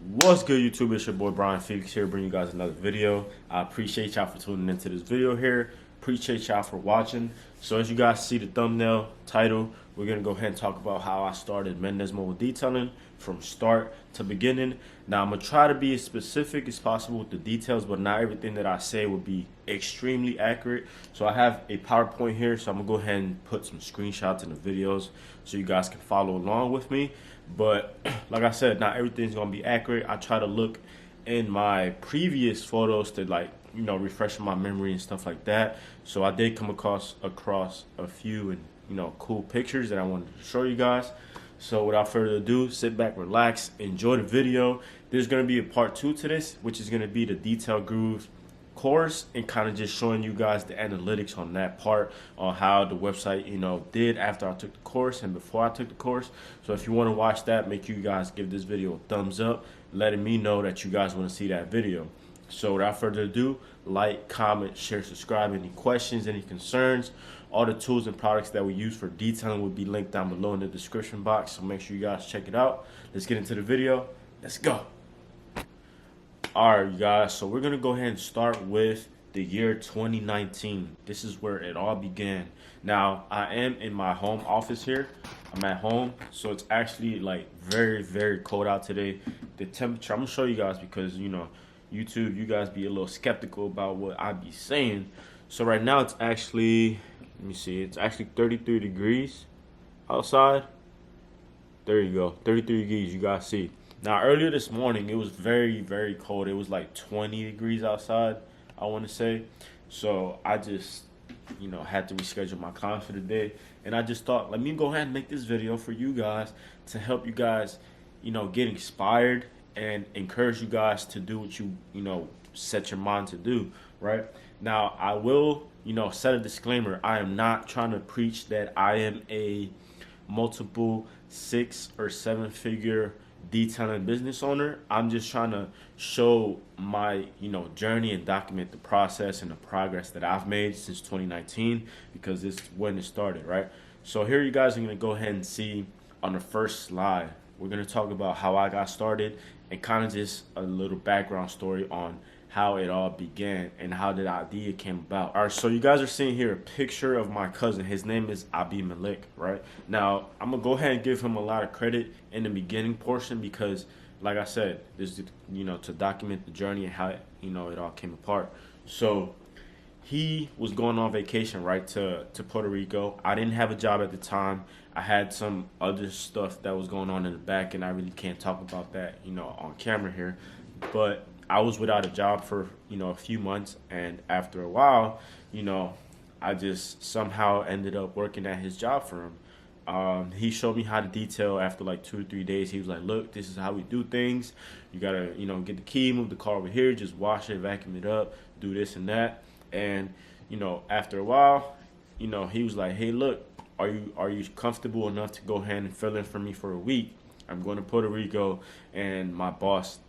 What's good, YouTube? It's your boy Brian Felix here, bringing you guys another video. I appreciate y'all for tuning into this video here. Appreciate y'all for watching. So as you guys see the thumbnail title, we're gonna go ahead and talk about how I started Mendez Mobile Detailing from start to beginning. Now I'm gonna try to be as specific as possible with the details, but not everything that I say will be extremely accurate. So I have a PowerPoint here, so I'm gonna go ahead and put some screenshots in the videos so you guys can follow along with me. But like I said, not everything's gonna be accurate. I try to look in my previous photos to refresh my memory and stuff like that. So I did come across a few and cool pictures that I wanted to show you guys. So without further ado, sit back, relax, enjoy the video. There's gonna be a part 2 to this, which is gonna be the detail groove course and kind of just showing you guys the analytics on that part, on how the website did after I took the course and before I took the course. So if you want to watch that, make sure you guys give this video a thumbs up, letting me know that you guys want to see that video. So without further ado, like, comment, share, subscribe. Any questions, any concerns, all the tools and products that we use for detailing will be linked down below in the description box, so make sure you guys check it out. Let's get into the video. Let's go. Alright, you guys, so we're gonna go ahead and start with the year 2019. This is where it all began. Now, I am in my home office here. I'm at home, so it's actually like very, very cold out today. The temperature, I'm gonna show you guys because YouTube, you guys be a little skeptical about what I be saying. So right now it's actually, let me see, it's actually 33 degrees outside. There you go, 33 degrees, you guys see. Now, earlier this morning, it was very, very cold. It was like 20 degrees outside, I want to say. So I just, had to reschedule my class for the day. And I just thought, let me go ahead and make this video for you guys to help you guys, get inspired and encourage you guys to do what you, set your mind to do, right? Now, I will, set a disclaimer. I am not trying to preach that I am a multiple 6 or 7 figure detailing business owner. I'm just trying to show my journey and document the process and the progress that I've made since 2019, because it's when it started, right? So here you guys are going to go ahead and see on the first slide, we're going to talk about how I got started and kind of just a little background story on how it all began and how the idea came about. All right, so you guys are seeing here a picture of my cousin. His name is Malik, right? Now, I'm gonna go ahead and give him a lot of credit in the beginning portion because, like I said, this is to document the journey and how it all came apart. So he was going on vacation, right, to Puerto Rico. I didn't have a job at the time. I had some other stuff that was going on in the back, and I really can't talk about that on camera here, but I was without a job for, a few months, and after a while, I just somehow ended up working at his job for him. He showed me how to detail after like 2 or 3 days. He was like, look, this is how we do things. You gotta, get the key, move the car over here, just wash it, vacuum it up, do this and that. And, after a while, he was like, hey, look, are you comfortable enough to go ahead and fill in for me for a week? I'm going to Puerto Rico, and my boss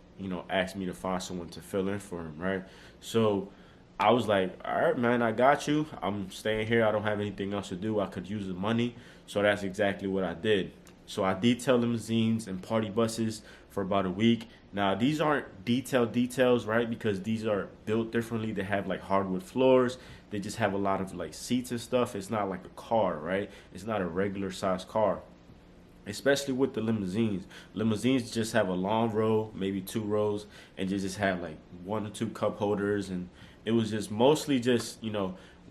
asked me to find someone to fill in for him, right? So I was like, all right, man, I got you. I'm staying here. I don't have anything else to do. I could use the money. So that's exactly what I did. So I detailed limousines and party buses for about a week. Now, these aren't detailed details, right? Because these are built differently. They have like hardwood floors. They just have a lot of like seats and stuff. It's not like a car, right? It's not a regular size car. Especially with the limousines. Limousines just have a long row, maybe 2 rows, and just have like 1 or 2 cup holders. And it was just mostly just,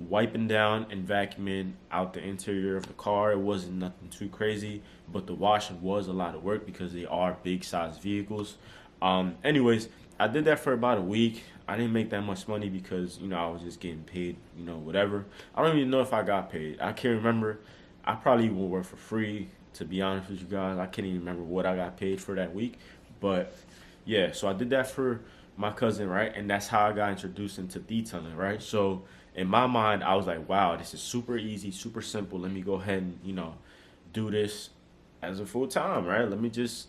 wiping down and vacuuming out the interior of the car. It wasn't nothing too crazy, but the washing was a lot of work because they are big size vehicles. Anyways, I did that for about a week. I didn't make that much money because, I was just getting paid, whatever. I don't even know if I got paid. I can't remember. I probably will work for free. To be honest with you guys, I can't even remember what I got paid for that week. But yeah, so I did that for my cousin, right? And that's how I got introduced into detailing, right? So in my mind, I was like, wow, this is super easy, super simple. Let me go ahead and, do this as a full time, right? I'm just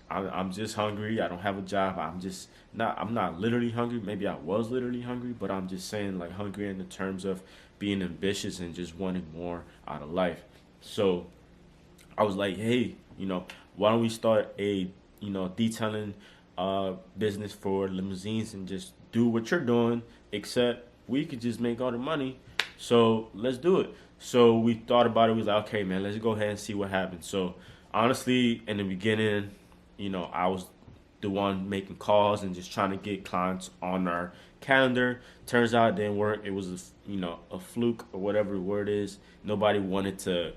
hungry. I don't have a job. I'm not literally hungry. Maybe I was literally hungry, but I'm just saying like hungry in the terms of being ambitious and just wanting more out of life. So I was like, hey, why don't we start a, detailing business for limousines and just do what you're doing, except we could just make all the money. So let's do it. So we thought about it. We was like, okay, man, let's go ahead and see what happens. So honestly, in the beginning, I was the one making calls and just trying to get clients on our calendar. Turns out it didn't work. It was a fluke or whatever the word is. Nobody wanted to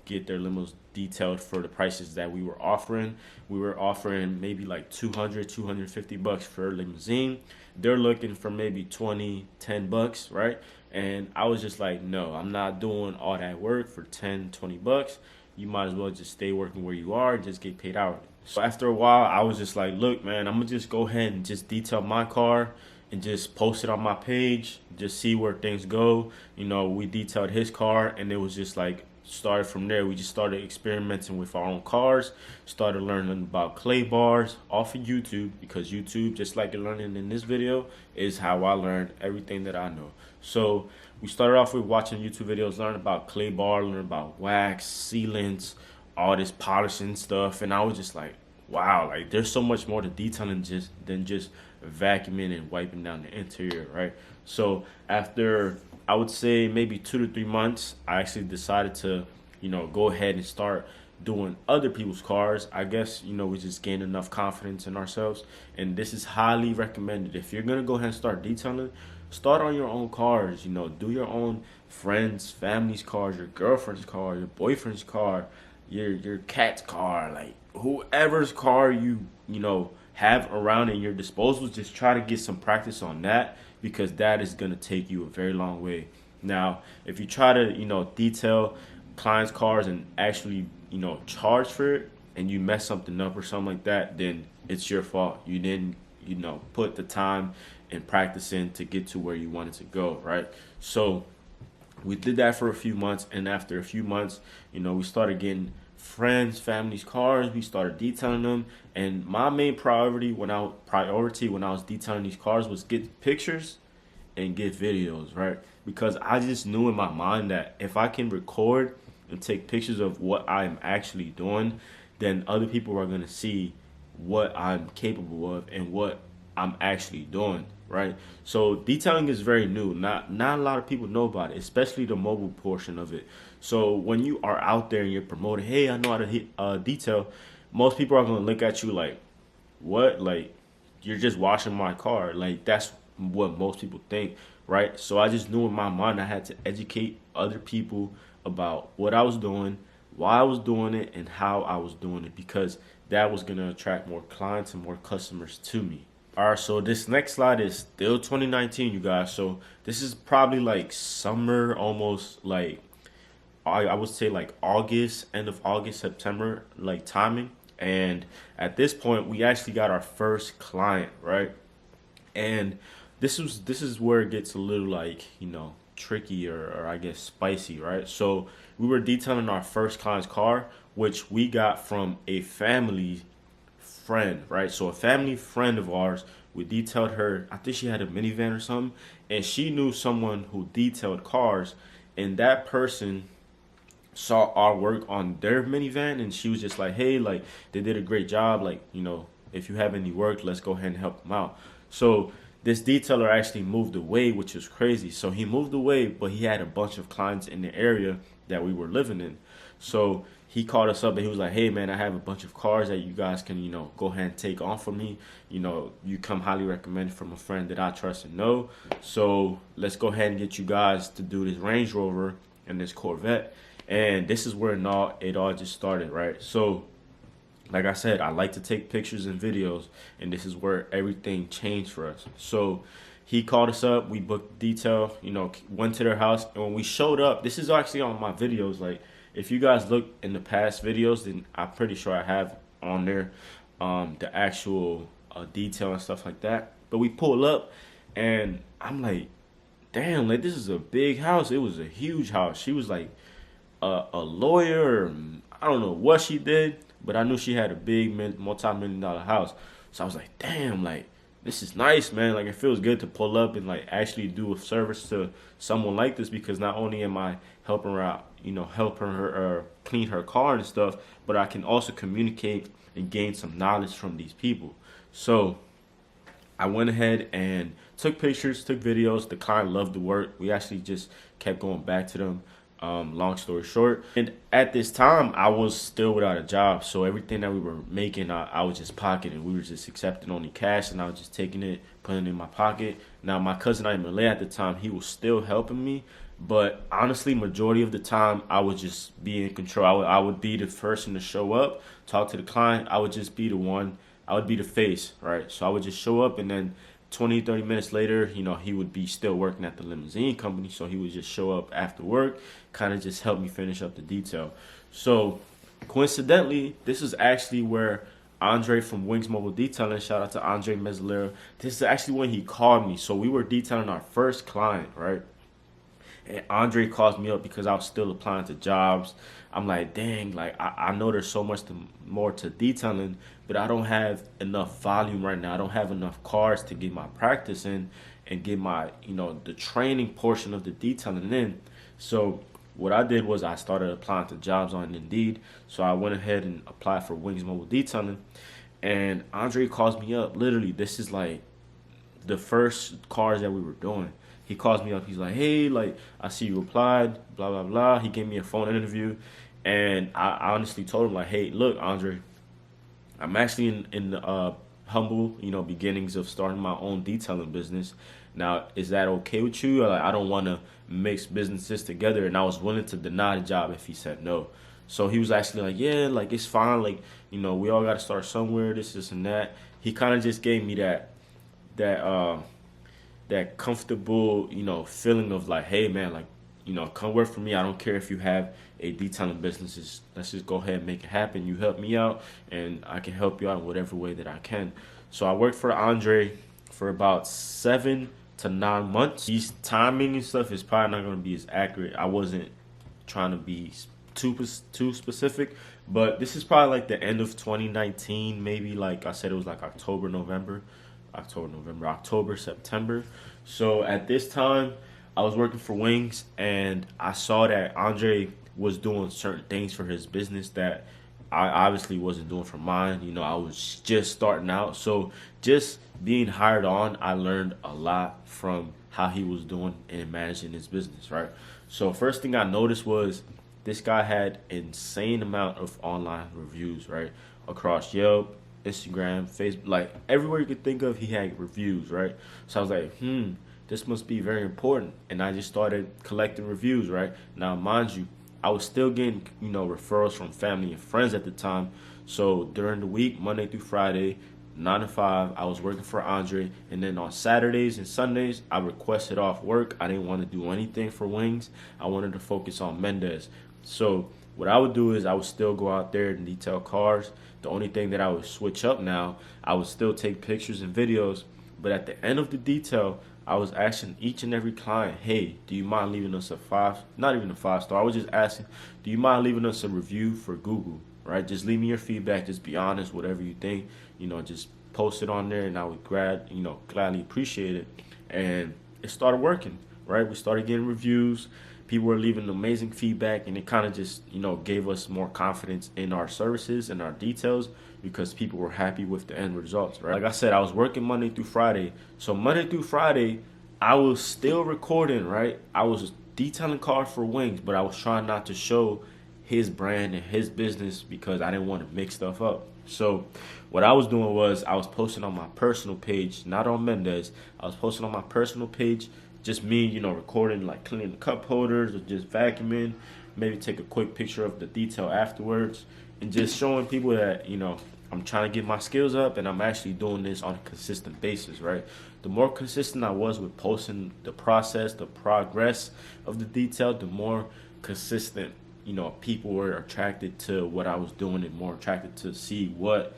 get their limos detailed for the prices that we were offering. We were offering maybe like 200, 250 bucks for a limousine. They're looking for maybe 20, 10 bucks, right? And I was just like, no, I'm not doing all that work for 10, 20 bucks. You might as well just stay working where you are and just get paid hourly. So after a while, I was just like, look, man, I'm going to just go ahead and just detail my car and just post it on my page, just see where things go. We detailed his car, and it was just like, started from there. We just started experimenting with our own cars, started learning about clay bars off of YouTube, because YouTube, just like you're learning in this video, is how I learned everything that I know. So we started off with watching YouTube videos, learn about clay bar, learn about wax, sealants, all this polishing stuff, and I was just like, wow, like there's so much more to detailing than just vacuuming and wiping down the interior, right? So after, I would say, maybe 2 to 3 months, I actually decided to, go ahead and start doing other people's cars. I guess, we just gained enough confidence in ourselves, and this is highly recommended. If you're gonna go ahead and start detailing, start on your own cars. Do your own friends, family's cars, your girlfriend's car, your boyfriend's car, your cat's car, like whoever's car you have around in your disposal. Just try to get some practice on that, because that is going to take you a very long way. Now, if you try to detail clients' cars and actually charge for it, and you mess something up or something like that, then it's your fault. You didn't put the time and practice in to get to where you wanted to go, right? So we did that for a few months, and after a few months, we started getting friends, family's cars. We started detailing them, and my main priority when I was detailing these cars was get pictures and get videos, right? Because I just knew in my mind that if I can record and take pictures of what I'm actually doing, then other people are gonna see what I'm capable of and what I'm actually doing, right? So detailing is very new. Not a lot of people know about it, especially the mobile portion of it. So when you are out there and you're promoting, hey, I know how to hit detail, most people are gonna look at you like, what? Like, you're just washing my car. Like, that's what most people think, right? So I just knew in my mind I had to educate other people about what I was doing, why I was doing it, and how I was doing it, because that was gonna attract more clients and more customers to me. All right, so this next slide is still 2019, you guys. So this is probably like summer, almost like, I would say like August, end of August, September, like timing. And at this point, we actually got our first client, right? And this is where it gets a little like, tricky or I guess spicy, right? So we were detailing our first client's car, which we got from a family friend, right? So a family friend of ours, we detailed her. I think she had a minivan or something, and she knew someone who detailed cars, and that person saw our work on their minivan, and she was just like, hey, like, they did a great job, like, if you have any work, let's go ahead and help them out. So this detailer actually moved away, which is crazy. So he moved away, but he had a bunch of clients in the area that we were living in. So he called us up and he was like, hey, man, I have a bunch of cars that you guys can, go ahead and take on for me. You come highly recommended from a friend that I trust and know. So let's go ahead and get you guys to do this Range Rover and this Corvette. And this is where it all just started, right? So like I said, I like to take pictures and videos, and this is where everything changed for us. So he called us up, we booked detail, went to their house, and when we showed up, this is actually on my videos. Like, if you guys look in the past videos, then I'm pretty sure I have on there the actual detail and stuff like that. But we pull up, and I'm like, damn, like, this is a big house. It was a huge house. She was like a lawyer. I don't know what she did, but I knew she had a big multi-million-dollar house. So I was like, damn, like, this is nice, man. Like, it feels good to pull up and like actually do a service to someone like this, because not only am I helping her out, helping her clean her car and stuff, but I can also communicate and gain some knowledge from these people. So I went ahead and took pictures, took videos. The client loved the work. We actually just kept going back to them. Long story short, and at this time, I was still without a job. So everything that we were making, I was just pocketing. We were just accepting only cash, and I was just taking it, putting it in my pocket. Now, my cousin I Malay at the time, he was still helping me. But honestly, majority of the time, I would just be in control. I would be the person to show up, talk to the client. I would just be the one. I would be the face, right? So I would just show up, and then 20, 30 minutes later, he would be still working at the limousine company. So he would just show up after work, kind of just help me finish up the detail. So coincidentally, this is actually where Andre from Wings Mobile Detailing, shout out to Andre Mezzalera, this is actually when he called me. So we were detailing our first client, right? And Andre calls me up because I was still applying to jobs. I'm like, dang, like I know there's so much more to detailing, but I don't have enough volume right now. I don't have enough cars to get my practice in and get my, the training portion of the detailing in. So what I did was I started applying to jobs on Indeed. So I went ahead and applied for Wings Mobile Detailing. And Andre calls me up. Literally, this is like the first cars that we were doing. He calls me up. He's like, hey, like, I see you applied, blah, blah, blah. He gave me a phone interview. And I honestly told him, like, hey, look, Andre, I'm actually in the humble, beginnings of starting my own detailing business. Now, is that okay with you? Like, I don't want to mix businesses together. And I was willing to deny the job if he said no. So he was actually like, yeah, like, it's fine. Like, we all got to start somewhere, this, and that. He kind of just gave me that comfortable, feeling of like, hey man, like, come work for me. I don't care if you have a detailing business. Let's just go ahead and make it happen. You help me out, and I can help you out in whatever way that I can. So I worked for Andre for about 7 to 9 months. These timing and stuff is probably not going to be as accurate. I wasn't trying to be too specific, but this is probably like the end of 2019, maybe. Like I said, it was like October, September. So at this time, I was working for Wings, and I saw that Andre was doing certain things for his business that I obviously wasn't doing for mine. I was just starting out. So just being hired on, I learned a lot from how he was doing and managing his business, right? So first thing I noticed was this guy had insane amount of online reviews, right? Across Yelp, Instagram, Facebook, like everywhere you could think of, he had reviews, right? So I was like, this must be very important. And I just started collecting reviews, right? Now, mind you, I was still getting, referrals from family and friends at the time. So during the week, Monday through Friday, 9 to 5, I was working for Andre. And then on Saturdays and Sundays, I requested off work. I didn't want to do anything for Wings. I wanted to focus on Mendez. So what I would do is I would still go out there and detail cars. The only thing that I would switch up now, I would still take pictures and videos. But at the end of the detail, I was asking each and every client, hey, do you mind leaving us not even a 5-star. I was just asking, do you mind leaving us a review for Google, right? Just leave me your feedback. Just be honest, whatever you think, just post it on there, and I would gladly appreciate it. And it started working, right? We started getting reviews. People were leaving amazing feedback, and it kind of just, gave us more confidence in our services and our details because people were happy with the end results, right? Like I said, I was working Monday through Friday. So Monday through Friday, I was still recording, right? I was detailing cars for Wings, but I was trying not to show his brand and his business because I didn't want to mix stuff up. So what I was doing was I was posting on my personal page, not on Mendez. I was posting on my personal page, just me, recording, like cleaning the cup holders or just vacuuming, maybe take a quick picture of the detail afterwards, and just showing people that, I'm trying to get my skills up and I'm actually doing this on a consistent basis, right? The more consistent I was with posting the process, the progress of the detail, the more consistent, people were attracted to what I was doing and more attracted to see what,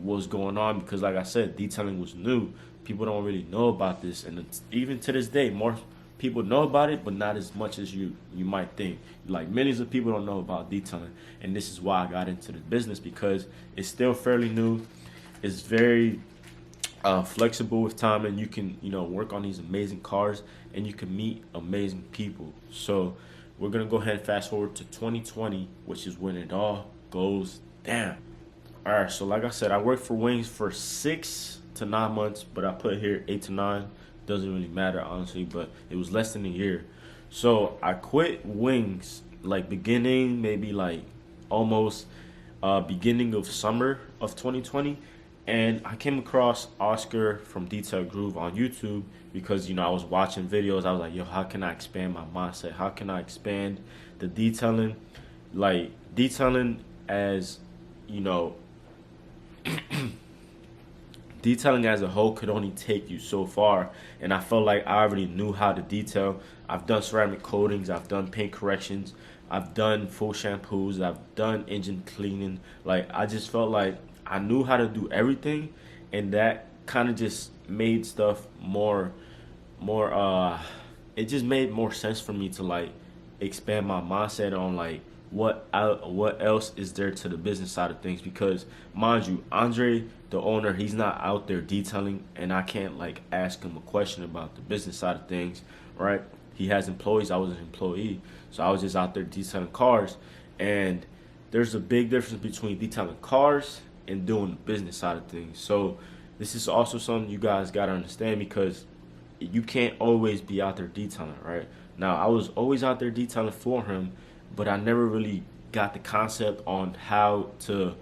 was going on. Because like I said, detailing was new. People don't really know about this. And even to this day, more people know about it, but not as much as you might think. Like millions of people don't know about detailing. And this is why I got into the business, because it's still fairly new. It's very flexible with time, and you can, work on these amazing cars and you can meet amazing people. So we're going to go ahead and fast forward to 2020, which is when it all goes down. All right, so like I said, I worked for Wings for 6 to 9 months, but I put here 8 to 9. Doesn't really matter honestly, but it was less than a year. So I quit Wings like beginning, maybe like almost beginning of summer of 2020, and I came across Oscar from Detail Groove on YouTube because I was watching videos. I was like, yo, how can I expand my mindset? How can I expand the detailing? Like detailing as you know detailing as a whole could only take you so far, and I felt like I already knew how to detail. I've done ceramic coatings, I've done paint corrections, I've done full shampoos, I've done engine cleaning. Like I just felt like I knew how to do everything, and that kind of just made stuff more it just made more sense for me to like expand my mindset on like what else is there to the business side of things, because mind you, Andre the owner, he's not out there detailing, and I can't like ask him a question about the business side of things, right? He has employees, I was an employee, so I was just out there detailing cars. And there's a big difference between detailing cars and doing the business side of things. So this is also something you guys got to understand, because you can't always be out there detailing, right? Now, I was always out there detailing for him, but I never really got the concept on how to,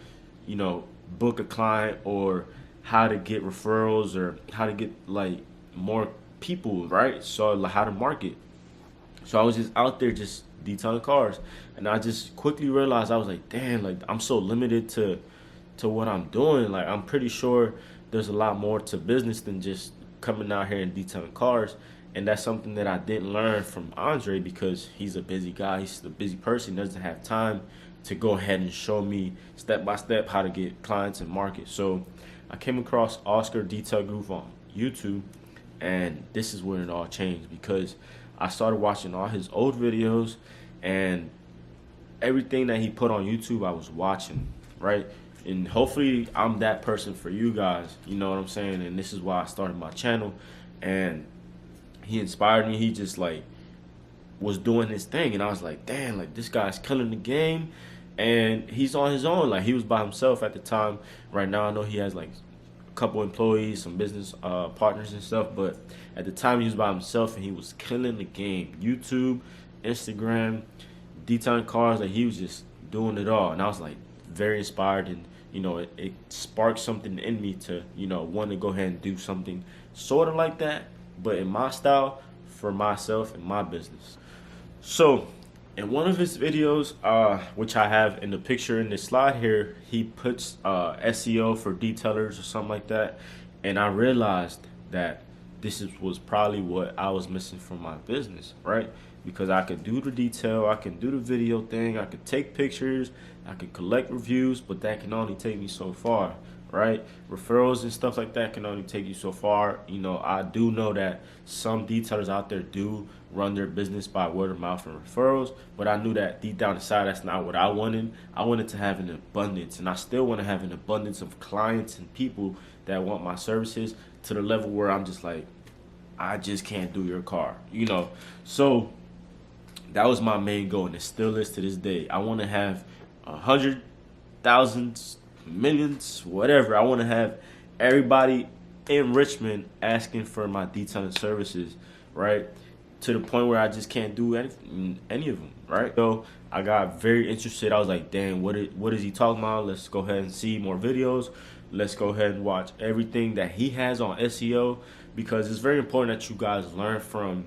you know, book a client, or how to get referrals, or how to get like more people, right? So like how to market. So I was just out there just detailing cars, and I just quickly realized, I was like, damn, like I'm so limited to what I'm doing. Like I'm pretty sure there's a lot more to business than just coming out here and detailing cars. And that's something that I didn't learn from Andre, because he's a busy guy. He's a busy person. He doesn't have time to go ahead and show me step by step how to get clients and market. So I came across Oscar Detail Groove on YouTube, and this is where it all changed, because I started watching all his old videos, and everything that he put on YouTube I was watching, right? And hopefully I'm that person for you guys, you know what I'm saying? And this is why I started my channel. And he inspired me. He just like was doing his thing, and I was like, damn, like this guy's killing the game, and he's on his own. Like he was by himself at the time. Right now I know he has like a couple employees, some business partners and stuff, but at the time he was by himself, and he was killing the game. YouTube, Instagram, detailing cars, like he was just doing it all. And I was like very inspired, and it sparked something in me to want to go ahead and do something sort of like that, but in my style, for myself and my business. So in one of his videos, which I have in the picture in this slide here, he puts SEO for detailers or something like that, and I realized that was probably what I was missing from my business, right? Because I could do the detail, I can do the video thing, I could take pictures, I could collect reviews, but that can only take me so far, right? Referrals and stuff like that can only take you so far. I do know that some detailers out there do run their business by word of mouth and referrals, but I knew that deep down inside that's not what I wanted. I wanted to have an abundance, and I still want to have an abundance of clients and people that want my services, to the level where I'm just like, I just can't do your car, So that was my main goal, and it still is to this day. I want to have 100,000, millions, whatever. I want to have everybody in Richmond asking for my detailing services, right? To the point where I just can't do any of them, right? So I got very interested. I was like, damn, what is he talking about? Let's go ahead and see more videos. Let's go ahead and watch everything that he has on SEO, because it's very important that you guys learn from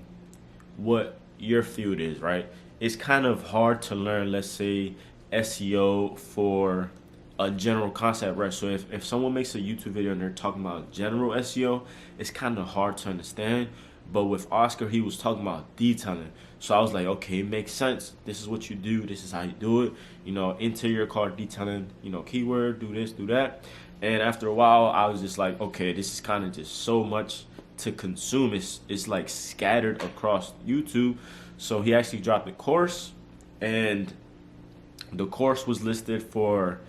what your field is, right? It's kind of hard to learn, let's say, SEO for a general concept, right? So if someone makes a YouTube video and they're talking about general SEO, it's kind of hard to understand. But with Oscar, he was talking about detailing. So I was like, okay, it makes sense. This is what you do. This is how you do it. Interior car detailing, keyword, do this, do that. And after a while, I was just like, okay, this is kind of just so much to consume. It's like scattered across YouTube. So he actually dropped the course, and the course was listed for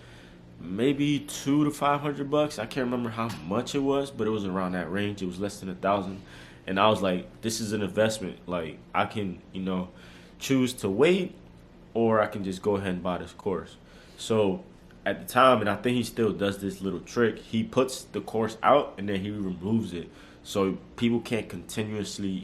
maybe $200 to $500. I can't remember how much it was, but it was around that range. It was less than 1,000. And I was like, this is an investment. Like I can, choose to wait, or I can just go ahead and buy this course. So at the time, and I think he still does this little trick. He puts the course out and then he removes it, so people can't continuously,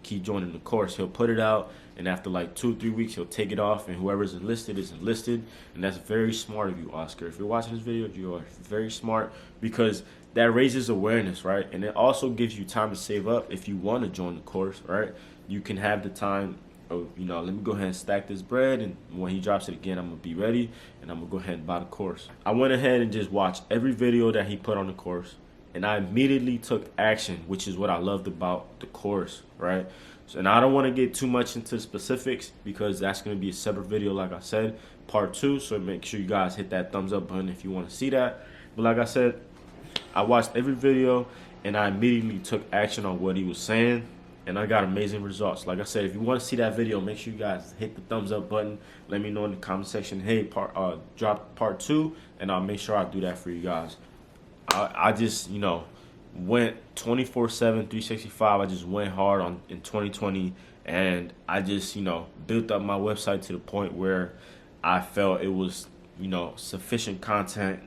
keep joining the course. He'll put it out, and after like 2 or 3 weeks, he'll take it off, and whoever's enlisted is enlisted. And that's very smart of you, Oscar. If you're watching this video, you are very smart, because that raises awareness, right? And it also gives you time to save up if you want to join the course, right? You can have the time of, let me go ahead and stack this bread, and when he drops it again, I'm going to be ready, and I'm going to go ahead and buy the course. I went ahead and just watched every video that he put on the course, and I immediately took action, which is what I loved about the course, right? So, and I don't want to get too much into specifics, because that's going to be a separate video, like I said, part 2. So make sure you guys hit that thumbs up button if you want to see that. But like I said, I watched every video, and I immediately took action on what he was saying, and I got amazing results. Like I said, if you want to see that video, make sure you guys hit the thumbs up button. Let me know in the comment section, hey, drop part 2, and I'll make sure I do that for you guys. I just, went 24/7, 365. I just went hard in 2020, and I just, built up my website to the point where I felt it was, sufficient content.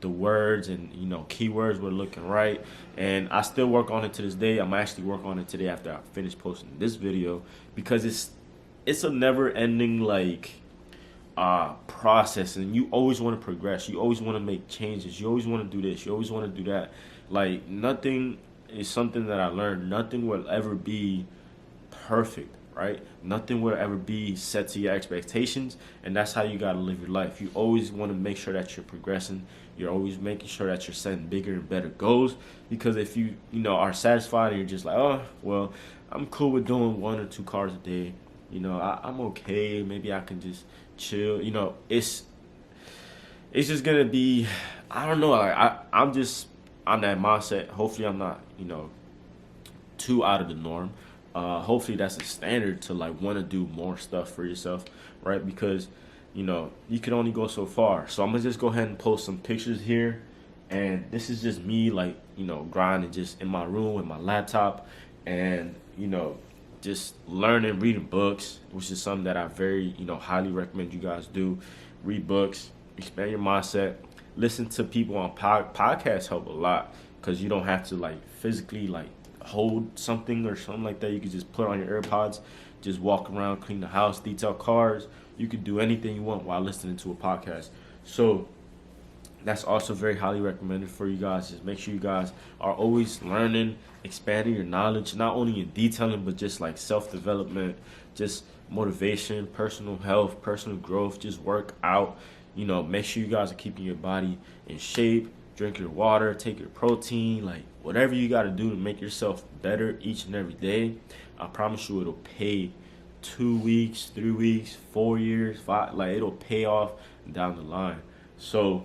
The words and keywords were looking right, and I still work on it to this day. I'm actually working on it today after I finish posting this video, because it's a never-ending process, and you always want to progress. You always want to make changes. You always want to do this. You always want to do that. Like, nothing is something that I learned. Nothing will ever be perfect, right? Nothing will ever be set to your expectations, and that's how you got to live your life. You always want to make sure that you're progressing. You're always making sure that you're setting bigger and better goals, because if you are satisfied and you're just like, oh, well, I'm cool with doing 1 or 2 cars a day, I'm okay, maybe I can just chill, it's just gonna be, I don't know, I'm just on that mindset. Hopefully I'm not too out of the norm. Hopefully that's a standard to want to do more stuff for yourself, right? Because you can only go so far. So I'm gonna just go ahead and post some pictures here, and this is just me grinding just in my room with my laptop, and just learning, reading books, which is something that I very highly recommend you guys do. Read books, expand your mindset, listen to people on podcasts. Help a lot, because you don't have to physically hold something or something like that. You can just put on your AirPods, just walk around, clean the house, detail cars. You can do anything you want while listening to a podcast. So that's also very highly recommended for you guys. Just make sure you guys are always learning, expanding your knowledge, not only in detailing, but just self-development, just motivation, personal health, personal growth. Just work out. Make sure you guys are keeping your body in shape. Drink your water, take your protein, whatever you got to do to make yourself better each and every day. I promise you it'll pay 2 weeks, 3 weeks, 4 years, 5, it'll pay off down the line. So,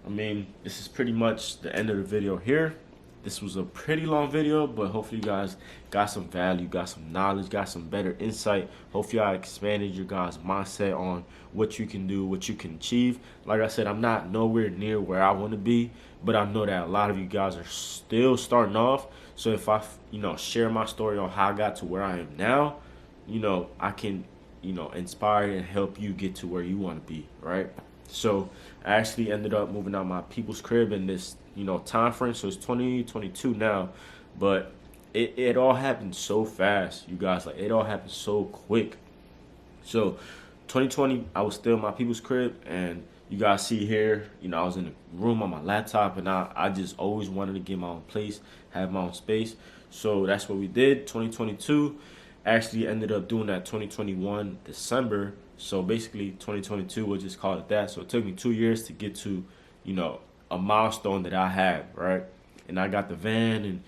this is pretty much the end of the video here. This was a pretty long video, but hopefully you guys got some value, got some knowledge, got some better insight. Hopefully I expanded your guys' mindset on what you can do, what you can achieve. Like I said, I'm not nowhere near where I want to be, but I know that a lot of you guys are still starting off. So if I, share my story on how I got to where I am now, I can, inspire and help you get to where you want to be, right? So I actually ended up moving out my people's crib in this, time frame. So it's 2022 now, but it all happened so fast, you guys. It all happened so quick. So 2020, I was still in my people's crib, and you guys see here, I was in the room on my laptop, and I just always wanted to get my own place, have my own space. So that's what we did. 2022 actually ended up doing that 2021 December. So basically 2022, we'll just call it that. So it took me 2 years to get to, a milestone that I had, right? And I got the van, and,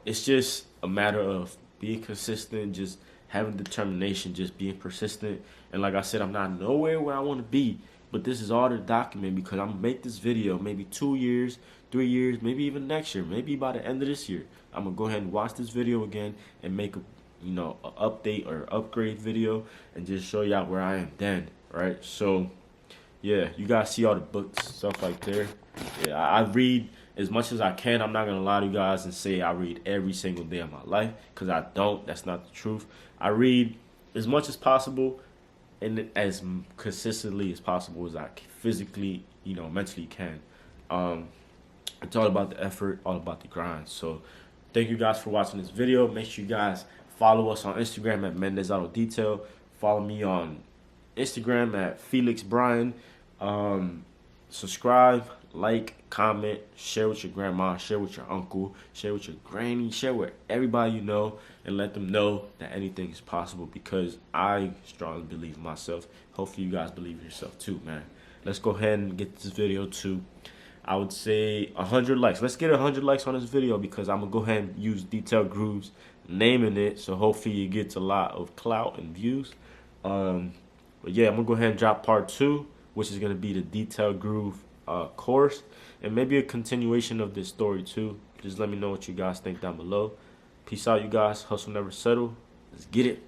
it's just a matter of being consistent, just having determination, just being persistent. And like I said, I'm not nowhere where I want to be, but this is all to document, because I'm going to make this video maybe 2 years, 3 years, maybe even next year, maybe by the end of this year. I'm going to go ahead and watch this video again and make a an update or upgrade video and just show y'all where I am then, right? So yeah, you guys see all the books, stuff like there. Yeah, I read as much as I can. I'm not gonna lie to you guys and say I read every single day of my life, because I don't. That's not the truth. I read as much as possible, and as consistently as possible as I physically, mentally can. Um, it's all about the effort, all about the grind. So, thank you guys for watching this video. Make sure you guys follow us on Instagram at Mendez Auto Detail. Follow me on Instagram at Felix Bryan. Subscribe, like, comment, share with your grandma, share with your uncle, share with your granny, share with everybody you know, and let them know that anything is possible, because I strongly believe in myself. Hopefully you guys believe in yourself too, man. Let's go ahead and get this video to, I would say, 100 likes. Let's get 100 likes on this video, because I'm going to go ahead and use Detailed Grooves naming it, so hopefully it gets a lot of clout and views. But yeah, I'm going to go ahead and drop part 2, which is going to be the Detailed Groove course, and maybe a continuation of this story too. Just let me know what you guys think down below. Peace out, you guys. Hustle never settle. Let's get it.